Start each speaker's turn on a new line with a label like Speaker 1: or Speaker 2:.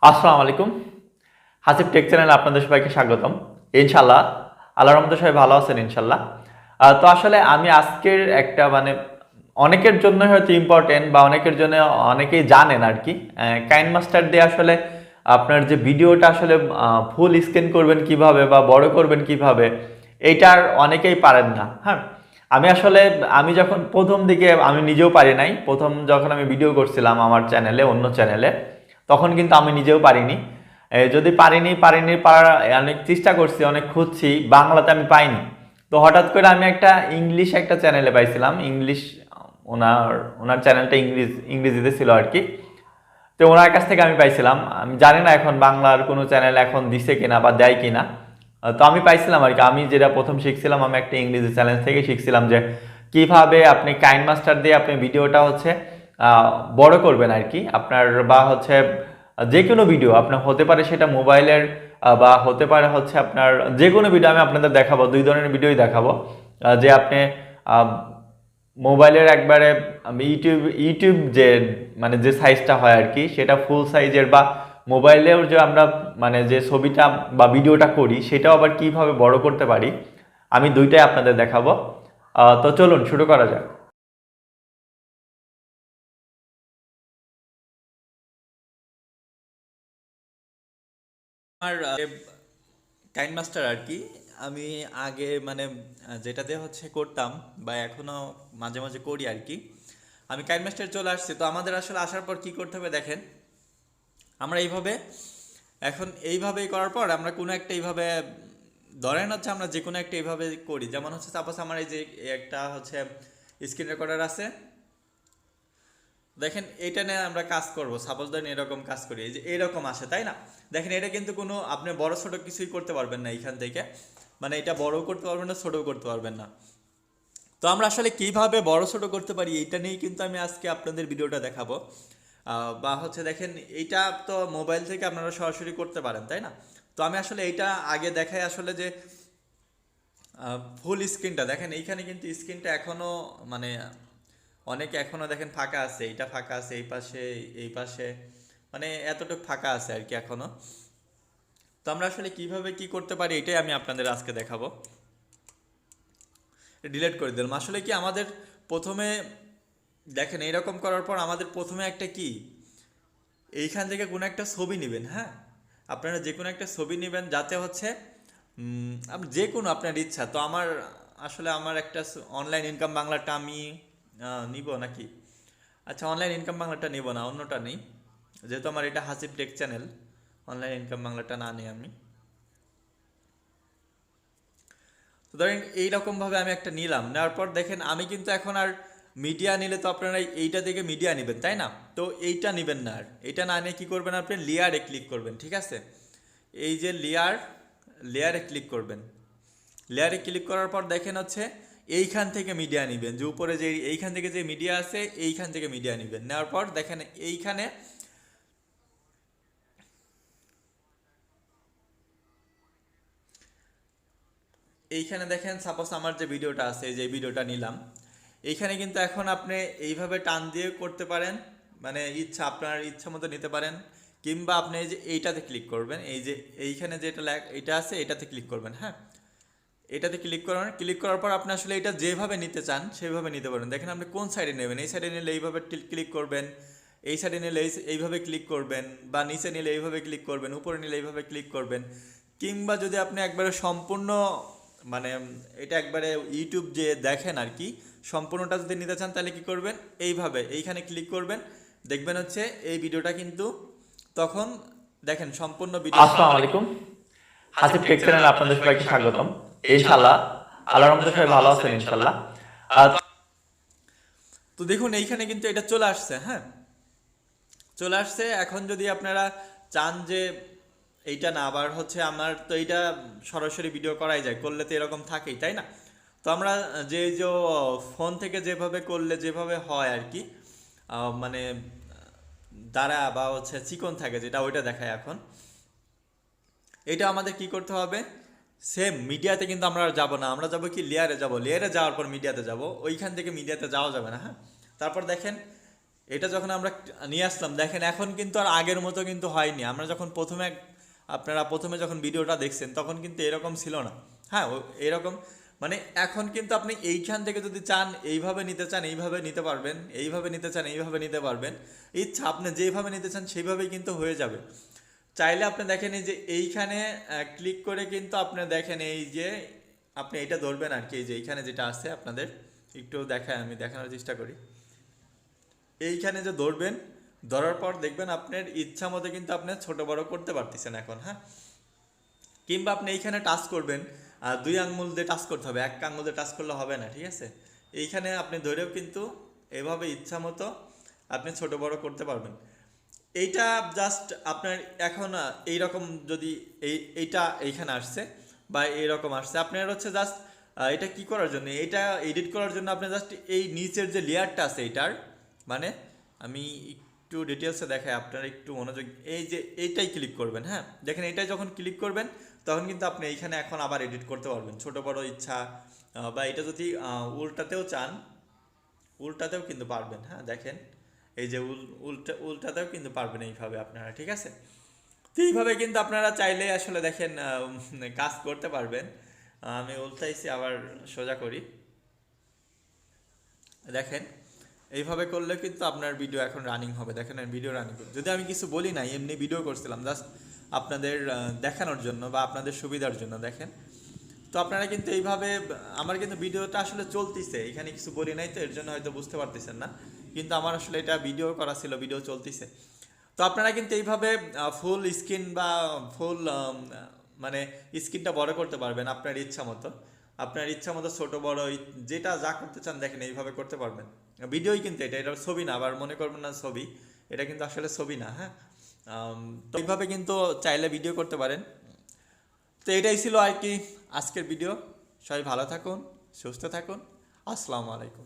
Speaker 1: আসসালামু আলাইকুম। হাসিব টেক চ্যানেলে আপনাদের সবাইকে স্বাগতম। ইনশাআল্লাহ আল্লাহর রহমতে সবাই ভালো আছেন ইনশাআল্লাহ। তো আসলে আমি আজকের একটা অনেকের জন্য হয়তো ইম্পর্টেন্ট বা অনেকের জন্য অনেকেই জানেন আরকি। কাইনমাস্টার দিয়ে আসলে আপনার যে ভিডিওটা আসলে ফুল স্ক্রিন করবেন কিভাবে বা বড় করবেন কিভাবে, এইটার অনেকেই পারেন না। হ্যাঁ? আমি যখন ১ম দিকে আমি নিজেও পারি নাই। ১ম যখন আমি ভিডিও করছিলাম আমার চ্যানেলে, অন্য চ্যানেলে, তখন কিন্তু আমি নিজেও পারিনি। যদি পারিনি পারার অনেক চেষ্টা করছি, অনেক খুঁজছি, বাংলাতে আমি পাইনি। তো হঠাৎ করে আমি একটা চ্যানেলে পাইছিলাম। ওনার ওনার চ্যানেলটা ইংরেজিতে ছিল আরকি। তো ওনার কাছ থেকে আমি পাইছিলাম। আমি জানি না এখন বাংলার কোনো চ্যানেল এখন দিছে কিনা বা দেয় কিনা। তো আমি পাইছিলাম আরকি। আমি যেটা ১ম শিখছিলাম, আমি একটা ইংরেজি চ্যানেল থেকে শিখছিলাম যে কিভাবে আপনি কাইনমাস্টার দিয়ে আপনি ভিডিওটা বড় করবেন আরকি। আপনার বা যেকোনো ভিডিও আপনার হতে পারে, সেটা মোবাইলের বা হতে পারে আপনার যেকোনো ভিডিও আমি আপনাদের দেখাবো। ২ ধরনের ভিডিওই দেখাবো। যে আপনি আ মোবাইলের একবারে ইউটিউব যে সাইজটা হয় আরকি, সেটা ফুল সাইজের, বা মোবাইলেও যে আমরা যে ছবিটা বা ভিডিওটা করি, সেটাও আবার কিভাবে বড় করতে পারি, আমি ২ টাই আপনাদের দেখাবো। তো চলুন শুরু করা যাক।
Speaker 2: আমার কাইনমাস্টার আর কি। আমি আগে যেটাতে করতাম বা এখনো মাঝে মাঝে করি আর কি। আমি কাইনমাস্টার চলে আসছি, তো আমাদের আসলে আসার পর কি করতে হবে দেখেন। আমরা এইভাবেই করার পর আমরা কোনো একটা এইভাবে ধরেন আমরা যে কোনো একটা এইভাবে করি। যেমন সাপোজ আমার এই যে একটা স্ক্রিন রেকর্ডার আছে, দেখেন এটা নিয়ে আমরা কাজ করব। সাপোজ ধরেন এরকম কাজ করি, এই যে এরকম আসে, তাই না? দেখেন এটা কিন্তু কোনো আপনি বড় ছোট কিছুই করতে পারবেন না এইখান থেকে। এটা বড়ও করতে পারবেন না, ছোটও করতে পারবেন না। তো আমরা আসলে কিভাবে বড় ছোট করতে পারি, এইটা নিয়েই কিন্তু আমি আজকে আপনাদের ভিডিওটা দেখাবো। দেখেন, এইটা তো মোবাইল থেকে আপনারা সরাসরি করতে পারেন, তাই না? তো আমি আসলে এইটা আগে দেখাই আসলে যে ফুল স্ক্রিনটা দেখেন। এইখানে কিন্তু স্ক্রিনটা এখনো মানে অনেকে এখনো দেখেন ফাঁকা আছে, এইটা ফাঁকা আছে, এই পাশে এতটুকু ফাঁকা আছে আর কি এখনো। তো আমরা আসলে কিভাবে কি করতে পারি, এটাই আমি আপনাদের আজকে দেখাবো। ডিলিট করে দিলাম। আসলে কি আমাদের প্রথমে দেখেন এইরকম করার পর আমাদের প্রথমে একটা কি, এইখান থেকে কোনো একটা ছবি নেবেন। হ্যাঁ, আপনারা যে কোনো একটা ছবি নেবেন, যাতে আপনি যে কোনো আপনার ইচ্ছা। তো আমার একটা অনলাইন ইনকাম বাংলাটা আমি নিব নাকি? আচ্ছা, অনলাইন ইনকাম বাংলাটা নিব না, অন্যটা নেই, যেহেতু আমার এটা Hasib take channel. Online income বাংলাটা না নিই আমি। তো ধরেন এইরকমভাবে আমি একটা নিলাম, নেওয়ার পর দেখেন আমি কিন্তু এখন আর মিডিয়া নিলে তো আপনারা এইটা থেকে মিডিয়া নেবেন, তাই না? তো এইটা নেবেন না, আর এইটা না নিয়ে কী করবেন, আপনি লেয়ারে ক্লিক করবেন। ঠিক আছে, এই যে লেয়ারে ক্লিক করবেন। লেয়ারে ক্লিক করার পর দেখেন এইখান থেকে মিডিয়া নেবেন, যে উপরে যে এইখান থেকে যে মিডিয়া আছে, এইখান থেকে মিডিয়া নেবেন। নেওয়ার পর দেখেন এইখানে দেখেন সাপোজ আমার যে ভিডিওটা আছে, এই যে ভিডিওটা নিলাম, এইখানে কিন্তু এখন আপনি এইভাবে টান দিয়ে করতে পারেন, আপনার ইচ্ছা মতো নিতে পারেন। কিংবা আপনি এই যে এইটাতে ক্লিক করবেন, এই যে এইখানে যেটা এটা আছে, এটাতে ক্লিক করবেন। হ্যাঁ, এটাতে ক্লিক করার পর আপনি আসলে এটা যেভাবে নিতে চান সেভাবে নিতে পারেন। দেখেন আপনি কোন সাইডে নেবেন, এই সাইডে নিলে এইভাবে ক্লিক করবেন, এই সাইডে নিলে এইভাবে ক্লিক করবেন, বা নিচে নিলে এইভাবে ক্লিক করবেন, উপরে নিলে এইভাবে ক্লিক করবেন। কিংবা যদি আপনি একবারে সম্পূর্ণ মানে এটা একবারে ইউটিউব যে দেখেন আর কি, সম্পূর্ণটা যদি নিতে চান, তাহলে কি করবেন, এইখানে ক্লিক করবেন। দেখবেন এই ভিডিওটা কিন্তু তখন দেখেন সম্পূর্ণ ভিডিও।
Speaker 1: আসসালামু আলাইকুম। হাসিব টেক চ্যানেলে আপনাদের সবাইকে স্বাগতম। ইনশাআল্লাহ আল্লাহর রহমতে সবাই ভালো আছেন ইনশাআল্লাহ।
Speaker 2: তো দেখুন এইখানে কিন্তু এটা চলে আসছে। হ্যাঁ, চলে আসছে। এখন যদি আপনারা চান যে এইটা না, আবার আমার তো এইটা সরাসরি ভিডিও করাই যায়, করলে তো এরকম থাকেই, তাই না? তো আমরা যে ফোন থেকে যেভাবে করলে যেভাবে হয় আর কি, মানে দাঁড়া বা চিকন থাকে যেটা, ওইটা দেখায় এখন। এটা আমাদের কি করতে হবে, সেম মিডিয়াতে কিন্তু আমরা আর যাবো না, আমরা যাবো কি, লেয়ারে যাব। লেয়ারে যাওয়ার পর মিডিয়াতে যাব, ওইখান থেকে মিডিয়াতে যাওয়া যাবে না। হ্যাঁ, তারপর দেখেন এটা যখন আমরা নিয়ে আসলাম, দেখেন এখন কিন্তু আর আগের মতো কিন্তু হয়নি। আমরা যখন আপনারা প্রথমে যখন ভিডিওটা দেখছেন তখন কিন্তু এরকম ছিল না। হ্যাঁ, এরকম মানে এখন কিন্তু আপনি এইখান থেকে যদি চান এইভাবে নিতে চান এইভাবে নিতে পারবেন, এইভাবে নিতে চান এইভাবে নিতে পারবেন। ইচ্ছা আপনি যেভাবে নিতে চান সেইভাবেই কিন্তু হয়ে যাবে। চাইলে আপনি দেখেন এই যে এইখানে ক্লিক করে কিন্তু আপনি দেখেন এই যে আপনি এটা ধরবেন আর কি, এই যে এইখানে যেটা আছে আপনাদের একটু দেখায়, আমি দেখানোর চেষ্টা করি। এইখানে যে ধরবেন, ধরার পর দেখবেন আপনার ইচ্ছা মতো কিন্তু আপনি ছোট বড় করতে পারতেছেন এখন। হ্যাঁ, কিংবা আপনি এইখানে টাচ করবেন, দুই আঙ্গুল দিয়ে টাচ করতে হবে, এক আঙ্গুল দিয়ে টাচ করলে হবে না, ঠিক আছে? এইখানে আপনি ধরেও কিন্তু এভাবে ইচ্ছা মতো আপনি ছোট বড় করতে পারবেন। এইটা জাস্ট আপনার এখন এইরকম যদি এইটা এইখানে আসছে বা এইরকম আসছে, আপনার হচ্ছে জাস্ট এটা কি করার জন্য, এটা এডিট করার জন্য আপনি জাস্ট এই নিচের যে লেয়ারটা আছে এইটার মানে আমি একটু ডিটেলসে দেখাই, আপনারা একটু মনোযোগ, এই যে এইটাই ক্লিক করবেন। হ্যাঁ, দেখেন এইটাই যখন ক্লিক করবেন তখন কিন্তু আপনি এইখানে এখন আবার এডিট করতে পারবেন ছোট বড় ইচ্ছা, বা এটা যদি উল্টাতেও চান উল্টাতেও কিন্তু পারবেন। হ্যাঁ, দেখেন এই যে উল্টাতেও কিন্তু পারবেন এইভাবে আপনারা, ঠিক আছে? তো এইভাবে কিন্তু আপনারা চাইলে আসলে দেখেন কাজ করতে পারবেন। আমি উল্টাইছি, আবার সোজা করি, দেখেন এইভাবে করলে কিন্তু আপনার ভিডিও এখন রানিং হবে। দেখেন ভিডিও রানিং করে, যদি আমি কিছু বলি নাই, এমনি ভিডিও করছিলাম জাস্ট আপনাদের দেখানোর জন্য বা আপনাদের সুবিধার জন্য। দেখেন, তো আপনারা কিন্তু এইভাবে, আমার কিন্তু ভিডিওটা আসলে চলতিছে, এখানে কিছু বলি নাই তো এর জন্য হয়তো বুঝতে পারতেছেন না, কিন্তু আমার আসলে এটা ভিডিও করা ছিল, ভিডিও চলতিছে। তো আপনারা কিন্তু এইভাবে ফুল স্ক্রিন বা ফুল মানে স্ক্রিনটা বড় করতে পারবেন আপনার ইচ্ছা মতো। আপনার ইচ্ছা মতো ছোট বড় যেটা যা করতে চান দেখেন এইভাবে করতে পারবেন। ভিডিওই কিন্তু এটা ছবি না, আবার মনে করবেন না ছবি, এটা কিন্তু আসলে ছবি না। হ্যাঁ, তো এইভাবে কিন্তু চাইলে ভিডিও করতে পারেন। তো এটাই ছিল আর কি আজকের ভিডিও। সবাই ভালো থাকুন, সুস্থ থাকুন। আসসালামু আলাইকুম।